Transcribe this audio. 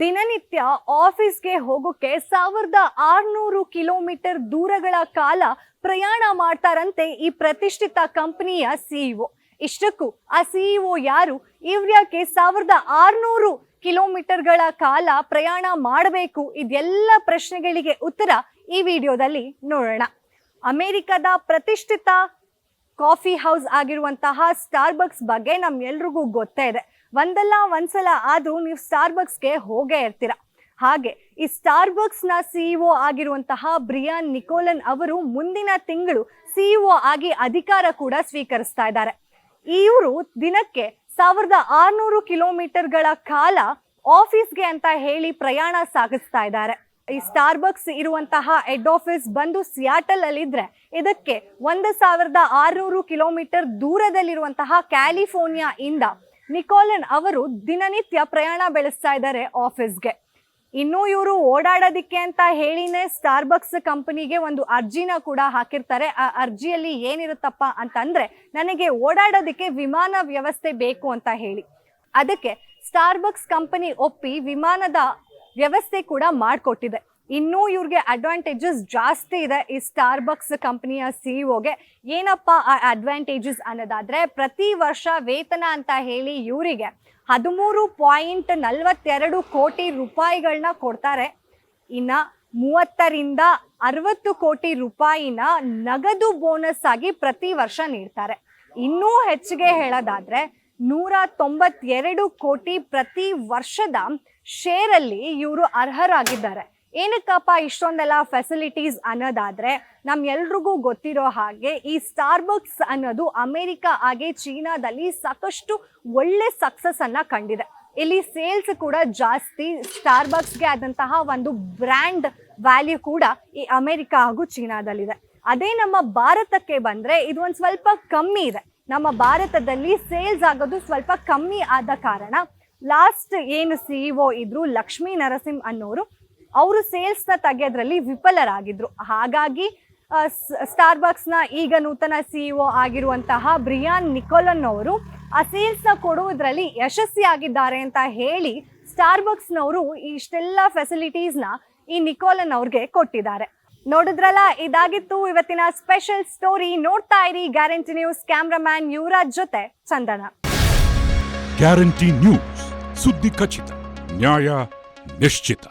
ದಿನನಿತ್ಯ ಆಫೀಸ್ಗೆ ಹೋಗೋಕೆ 1600 ಕಿಲೋಮೀಟರ್ ದೂರಗಳ ಕಾಲ ಪ್ರಯಾಣ ಮಾಡ್ತಾರಂತೆ ಈ ಪ್ರತಿಷ್ಠಿತ ಕಂಪನಿಯ ಸಿಇಒ. ಇಷ್ಟಕ್ಕೂ ಆ ಸಿಇಒ ಯಾರು, ಇವ್ರ್ಯಾಕೆ 1600 ಕಿಲೋಮೀಟರ್ಗಳ ಕಾಲ ಪ್ರಯಾಣ ಮಾಡಬೇಕು, ಇದೆಲ್ಲ ಪ್ರಶ್ನೆಗಳಿಗೆ ಉತ್ತರ ಈ ವಿಡಿಯೋದಲ್ಲಿ ನೋಡೋಣ. ಅಮೆರಿಕದ ಪ್ರತಿಷ್ಠಿತ ಕಾಫಿ ಹೌಸ್ ಆಗಿರುವಂತಹ ಸ್ಟಾರ್ಬಕ್ಸ್ ಬಗ್ಗೆ ನಮ್ಗೆಲ್ರಿಗೂ ಗೊತ್ತೇ ಇದೆ. ಒಂದಲ್ಲ ಒಂದ್ಸಲ ಆದ್ರೂ ನೀವು ಸ್ಟಾರ್ಬಕ್ಸ್ಗೆ ಹೋಗೇ ಇರ್ತೀರ. ಹಾಗೆ ಈ ಸ್ಟಾರ್ಬಕ್ಸ್ ನ ಸಿಇಒ ಆಗಿರುವಂತಹ ಬ್ರಿಯಾನ್ ನಿಕೋಲನ್ ಅವರು ಮುಂದಿನ ತಿಂಗಳು ಸಿಇಒ ಆಗಿ ಅಧಿಕಾರ ಕೂಡ ಸ್ವೀಕರಿಸ್ತಾ ಇದ್ದಾರೆ. ಇವರು ದಿನಕ್ಕೆ 1600 ಕಿಲೋಮೀಟರ್ಗಳ ಕಾಲ ಆಫೀಸ್ಗೆ ಅಂತ ಹೇಳಿ ಪ್ರಯಾಣ ಸಾಗಿಸ್ತಾ ಇದ್ದಾರೆ. ಈ ಸ್ಟಾರ್ಬಕ್ಸ್ ಇರುವಂತಹ ಹೆಡ್ ಆಫೀಸ್ ಬಂದು ಸಿಯಾಟಲ್ ಅಲ್ಲಿ ಇದ್ರೆ, ಇದಕ್ಕೆ 1600 ಕಿಲೋಮೀಟರ್ ದೂರದಲ್ಲಿರುವಂತಹ ಕ್ಯಾಲಿಫೋರ್ನಿಯಾ ಇಂದ ನಿಕೋಲನ್ ಅವರು ದಿನನಿತ್ಯ ಪ್ರಯಾಣ ಬೆಳೆಸ್ತಾ ಇದ್ದಾರೆ ಆಫೀಸ್ಗೆ. ಇನ್ನು ಇವರು ಓಡಾಡೋದಿಕ್ಕೆ ಅಂತ ಹೇಳಿನೇ ಸ್ಟಾರ್ಬಕ್ಸ್ ಕಂಪನಿಗೆ ಒಂದು ಅರ್ಜಿನ ಕೂಡ ಹಾಕಿರ್ತಾರೆ. ಆ ಅರ್ಜಿಯಲ್ಲಿ ಏನಿರುತ್ತಪ್ಪ ಅಂತಂದ್ರೆ, ನನಗೆ ಓಡಾಡೋದಿಕ್ಕೆ ವಿಮಾನ ವ್ಯವಸ್ಥೆ ಬೇಕು ಅಂತ ಹೇಳಿ. ಅದಕ್ಕೆ ಸ್ಟಾರ್ಬಕ್ಸ್ ಕಂಪನಿ ಒಪ್ಪಿ ವಿಮಾನದ ವ್ಯವಸ್ಥೆ ಕೂಡ ಮಾಡಿಕೊಟ್ಟಿದೆ. ಇನ್ನೂ ಇವ್ರಿಗೆ ಅಡ್ವಾಂಟೇಜಸ್ ಜಾಸ್ತಿ ಇದೆ ಈ ಸ್ಟಾರ್ಬಕ್ಸ್ ಕಂಪನಿಯ ಸಿಇಒಗೆ. ಏನಪ್ಪ ಆ ಅಡ್ವಾಂಟೇಜಸ್ ಅನ್ನೋದಾದ್ರೆ, ಪ್ರತಿ ವರ್ಷ ವೇತನ ಅಂತ ಹೇಳಿ ಇವರಿಗೆ 13.42 ಕೋಟಿ ರೂಪಾಯಿಗಳನ್ನ ಕೊಡ್ತಾರೆ. ಇನ್ನ 30 ರಿಂದ 60 ಕೋಟಿ ರೂಪಾಯಿನ ನಗದು ಬೋನಸ್ ಆಗಿ ಪ್ರತಿ ವರ್ಷ ನೀಡ್ತಾರೆ. ಇನ್ನೂ ಹೆಚ್ಚಿಗೆ ಹೇಳೋದಾದ್ರೆ 192 ಕೋಟಿ ಪ್ರತಿ ವರ್ಷದ ಶೇರ್ ಅಲ್ಲಿ ಇವರು ಅರ್ಹರಾಗಿದ್ದಾರೆ. ಏನಕ್ಕಪ್ಪ ಇಷ್ಟೊಂದೆಲ್ಲ ಫೆಸಿಲಿಟೀಸ್ ಅನ್ನೋದಾದ್ರೆ, ನಮ್ಗೆಲ್ರಿಗೂ ಗೊತ್ತಿರೋ ಹಾಗೆ ಈ ಸ್ಟಾರ್ಬಕ್ಸ್ ಅನ್ನೋದು ಅಮೆರಿಕ ಹಾಗೆ ಚೀನಾದಲ್ಲಿ ಸಾಕಷ್ಟು ಒಳ್ಳೆ ಸಕ್ಸಸ್ ಅನ್ನ ಕಂಡಿದೆ. ಇಲ್ಲಿ ಸೇಲ್ಸ್ ಕೂಡ ಜಾಸ್ತಿ. ಸ್ಟಾರ್ಬಕ್ಸ್ಗೆ ಆದಂತಹ ಒಂದು ಬ್ರ್ಯಾಂಡ್ ವ್ಯಾಲ್ಯೂ ಕೂಡ ಈ ಅಮೆರಿಕ ಹಾಗೂ ಚೀನಾದಲ್ಲಿದೆ. ಅದೇ ನಮ್ಮ ಭಾರತಕ್ಕೆ ಬಂದ್ರೆ ಇದು ಒಂದು ಸ್ವಲ್ಪ ಕಮ್ಮಿ ಇದೆ. ನಮ್ಮ ಭಾರತದಲ್ಲಿ ಸೇಲ್ಸ್ ಆಗೋದು ಸ್ವಲ್ಪ ಕಮ್ಮಿ ಆದ ಕಾರಣ ಲಾಸ್ಟ್ ಏನು ಸಿಇಒ ಇದ್ರು ಲಕ್ಷ್ಮೀ ನರಸಿಂಹ ಅನ್ನೋರು, ಅವರು ಸೇಲ್ಸ್ ನ ತೆಗೆಯೋದ್ರಲ್ಲಿ ವಿಫಲರಾಗಿದ್ರು. ಹಾಗಾಗಿ ಸ್ಟಾರ್ಬಕ್ಸ್ ನ ಈಗ ನೂತನ ಸಿಇಒ ಆಗಿರುವಂತಹ ಬ್ರಿಯಾನ್ ನಿಕೋಲನ್ ಅವರು ಆ ಸೇಲ್ಸ್ ನ ಕೊಡುವುದರಲ್ಲಿ ಯಶಸ್ವಿಯಾಗಿದ್ದಾರೆ ಅಂತ ಹೇಳಿ ಸ್ಟಾರ್ಬಕ್ಸ್ ನವರು ಇಷ್ಟೆಲ್ಲ ಫೆಸಿಲಿಟೀಸ್ ನ ಈ ನಿಕೋಲನ್ ಅವ್ರಿಗೆ ಕೊಟ್ಟಿದ್ದಾರೆ. ನೋಡಿದ್ರಲ್ಲ, ಇದಾಗಿತ್ತು ಇವತ್ತಿನ ಸ್ಪೆಷಲ್ ಸ್ಟೋರಿ. ನೋಡ್ತಾ ಇರಿ ಗ್ಯಾರಂಟಿ ನ್ಯೂಸ್. ಕ್ಯಾಮ್ರಾಮ್ಯಾನ್ ಯುವರಾಜ್ ಜೊತೆ ಚಂದನ. ಗ್ಯಾರಂಟಿ ನ್ಯೂಸ್, ಸುದ್ದಿ ಖಚಿತ, ನ್ಯಾಯ ನಿಶ್ಚಿತ.